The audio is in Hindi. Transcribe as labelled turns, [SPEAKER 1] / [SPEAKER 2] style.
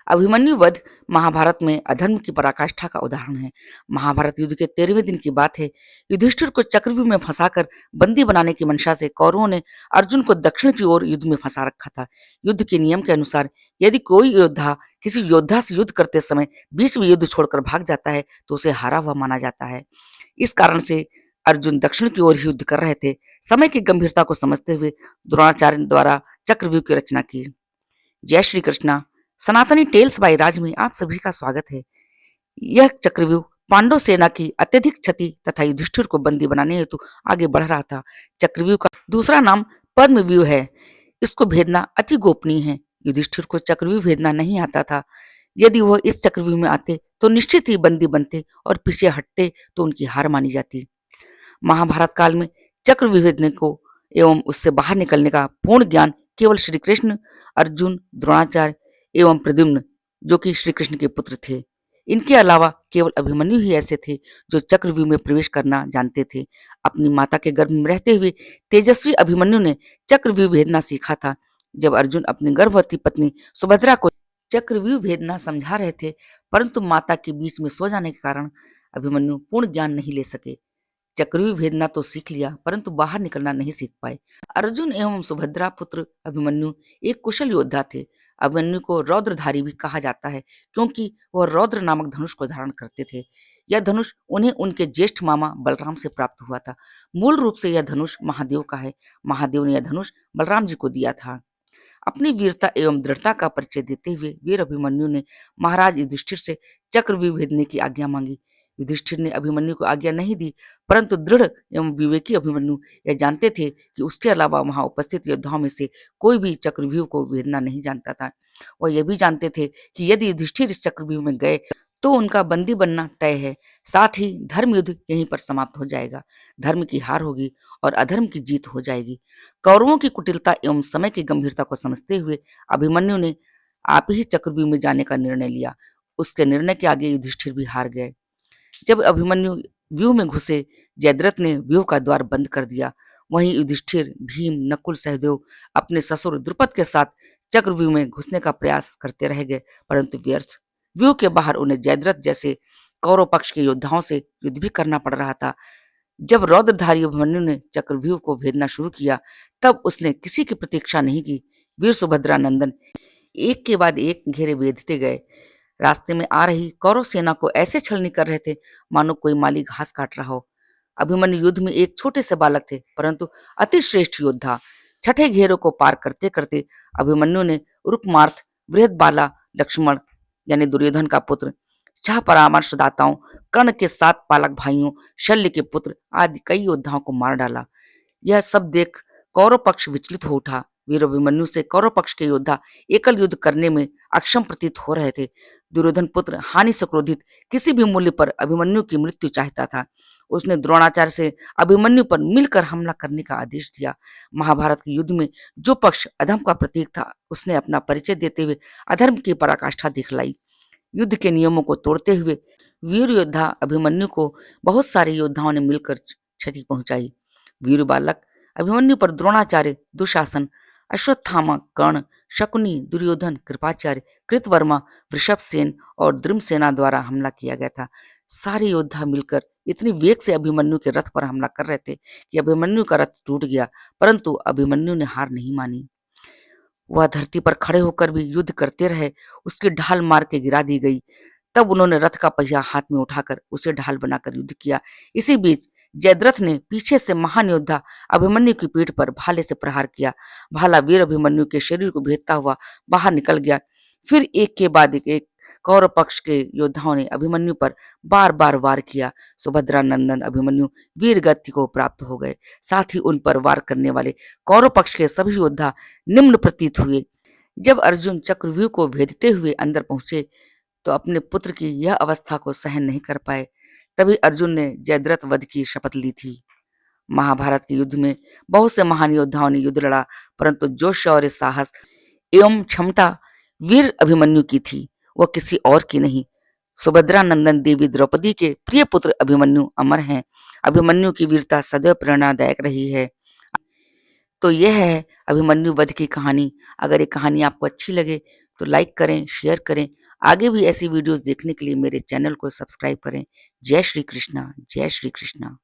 [SPEAKER 1] अभिमन्यु वध महाभारत में अधर्म की पराकाष्ठा का उदाहरण है। महाभारत युद्ध के 13वें दिन की बात है। युधिष्ठिर को चक्रव्यूह में फंसाकर बंदी बनाने की मंशा से कौरवों ने अर्जुन को दक्षिण की ओर युद्ध में फंसा रखा था। युद्ध के नियम के अनुसार यदि कोई योद्धा किसी योद्धा से युद्ध करते समय बीच में युद्ध छोड़कर भाग जाता है तो उसे हारा हुआ माना जाता है। इस कारण से अर्जुन दक्षिण की ओर ही युद्ध कर रहे थे। समय की गंभीरता को समझते हुए द्रोणाचार्य द्वारा चक्रव्यूह की रचना की। जय श्री कृष्णा। सनातनी टेल्स बाय राज में आप सभी का स्वागत है। यह चक्रव्यूह पांडव सेना की अत्यधिक क्षति तथा युधिष्ठिर को बंदी बनाने हेतु आगे बढ़ रहा था। चक्रव्यूह का दूसरा नाम पद्मव्यूह है। इसको भेदना अति गोपनीय है। युधिष्ठिर को चक्रव्यूह भेदना नहीं आता था। यदि वह इस चक्रव्यूह में आते तो निश्चित ही बंदी बनते और पीछे हटते तो उनकी हार मानी जाती। महाभारत काल में चक्रव्यूह भेदने को एवं उससे बाहर निकलने का पूर्ण ज्ञान केवल श्री कृष्ण, अर्जुन, द्रोणाचार्य एवं प्रद्युम्न जो कि श्री कृष्ण के पुत्र थे। इनके अलावा केवल अभिमन्यु ही ऐसे थे जो चक्रव्यूह में प्रवेश करना जानते थे। अपनी माता के गर्भ में रहते हुए तेजस्वी अभिमन्यु ने चक्रव्यूह भेदना सीखा था। जब अर्जुन अपनी गर्भवती पत्नी सुभद्रा को चक्रव्यूह भेदना समझा रहे थे, परंतु माता के बीच में सो जाने के कारण अभिमन्यु पूर्ण ज्ञान नहीं ले सके। चक्रव्यूह भेदना तो सीख लिया परंतु बाहर निकलना नहीं सीख पाए। अर्जुन एवं सुभद्रा पुत्र अभिमन्यु एक कुशल योद्धा थे। अभिमन्यु को रौद्रधारी भी कहा जाता है क्योंकि वह रौद्र नामक धनुष को धारण करते थे। यह धनुष उन्हें उनके ज्येष्ठ मामा बलराम से प्राप्त हुआ था। मूल रूप से यह धनुष महादेव का है। महादेव ने यह धनुष बलराम जी को दिया था। अपनी वीरता एवं दृढ़ता का परिचय देते हुए वीर अभिमन्यु ने महाराज युधिष्ठिर से चक्रव्यूह भेदने की आज्ञा मांगी। युधिष्ठिर ने अभिमन्यु को आज्ञा नहीं दी, परंतु दृढ़ एवं विवेकी अभिमन्यु यह जानते थे कि उसके अलावा वहां उपस्थित योद्धाओं में से कोई भी चक्रव्यूह को भेदना नहीं जानता था। वह यह भी जानते थे कि यदि युधिष्ठिर इस चक्रव्यूह में गए तो उनका बंदी बनना तय है। साथ ही धर्म युद्ध यहीं पर समाप्त हो जाएगा। धर्म की हार होगी और अधर्म की जीत हो जाएगी। कौरवों की कुटिलता एवं समय की गंभीरता को समझते हुए अभिमन्यु ने आप ही चक्रव्यूह में जाने का निर्णय लिया। उसके निर्णय के आगे युधिष्ठिर भी हार गए। जब अभिमन्यु व्यूह में घुसे, जयद्रथ ने व्यूह का द्वार बंद कर दिया। वहीं युधिष्ठिर, भीम, नकुल, सहदेव अपने ससुर द्रुपद के साथ चक्रव्यूह में घुसने का प्रयास करते रह गए, परंतु व्यर्थ। व्यूह के बाहर उन्हें जयद्रथ जैसे कौरव पक्ष के योद्धाओं से युद्ध भी करना पड़ रहा था। जब रौद्रधारी अभिमन्यु ने चक्रव्यूह को भेदना शुरू किया, तब उसने किसी की प्रतीक्षा नहीं की। वीर सुभद्रा नंदन एक के बाद एक घेरे भेदते गए। रास्ते में आ रही कौरव सेना को ऐसे छलनी कर रहे थे मानो कोई माली घास काट रहा हो। अभिमन्यु युद्ध में एक छोटे से बालक थे, परंतु अति श्रेष्ठ योद्धा। छठे घेरों को पार करते करते अभिमन्यु ने रुकमार्थ, बृहदबाला, लक्ष्मण यानी दुर्योधन का पुत्र, छह परामर्शदाताओं, कर्ण के 7 पालक भाइयों, शल्य के पुत्र आदि कई योद्धाओं को मार डाला। यह सब देख कौरव पक्ष विचलित हो उठा। वीर अभिमन्यु से कौरव पक्ष के योद्धा एकल युद्ध करने में अक्षम प्रतीत हो रहे थे। दुर्योधन पुत्र हानि से क्रोधित किसी भी मूल्य पर अभिमन्यु की मृत्यु चाहता था। उसने द्रोणाचार्य से अभिमन्यु पर मिलकर हमला करने का आदेश दिया। महाभारत के युद्ध में जो पक्ष अधर्म का प्रतीक था, उसने अपना परिचय देते हुए अधर्म की पराकाष्ठा दिखलाई। युद्ध के नियमों को तोड़ते हुए वीर योद्धा अभिमन्यु को बहुत सारे योद्धाओं ने मिलकर क्षति पहुंचाई। वीर बालक अभिमन्यु पर द्रोणाचार्य, दुशासन, अश्वत्थामा, कर्ण, शकुनी, दुर्योधन, कृपाचार्य, कृतवर्मा, वृषभसेन और द्रुमसेना द्वारा हमला किया गया था। सारे योद्धा मिलकर इतनी वेग से अभिमन्यु के रथ पर हमला कर रहे थे कि अभिमन्यु का रथ टूट गया, परंतु अभिमन्यु ने हार नहीं मानी। वह धरती पर खड़े होकर भी युद्ध करते रहे। उसकी ढाल मार के गिरा दी गई। तब उन्होंने रथ का पहिया हाथ में उठाकर उसे ढाल बनाकर युद्ध किया। इसी बीच जयद्रथ ने पीछे से महान योद्धा अभिमन्यु की पीठ पर भाले से प्रहार किया। भाला वीर अभिमन्यु के शरीर को भेदता हुआ बाहर निकल गया। फिर एक के बाद एक कौरव पक्ष के योद्धाओं ने अभिमन्यु पर बार बार वार किया। सुभद्रा नंदन अभिमन्यु वीर गति को प्राप्त हो गए। साथ ही उन पर वार करने वाले कौरव पक्ष के सभी योद्धा निम्न प्रतीत हुए। जब अर्जुन चक्रव्यूह को भेदते हुए अंदर पहुंचे तो अपने पुत्र की यह अवस्था को सहन नहीं कर पाए। तभी अर्जुन ने जयद्रथ वध की शपथ ली थी। महाभारत के युद्ध में बहुत से महान योद्धाओं ने युद्ध लड़ा, परंतु जो शौर्य, साहस एवं क्षमता वीर अभिमन्यु की थी वह किसी और की नहीं। सुभद्रा नंदन देवी द्रौपदी के प्रिय पुत्र अभिमन्यु अमर हैं। अभिमन्यु की वीरता सदैव प्रेरणादायक रही है। तो यह है अभिमन्यु वध की कहानी। अगर ये कहानी आपको अच्छी लगे तो लाइक करें, शेयर करें। आगे भी ऐसी वीडियोज़ देखने के लिए मेरे चैनल को सब्सक्राइब करें। जय श्री कृष्णा, जय श्री कृष्णा।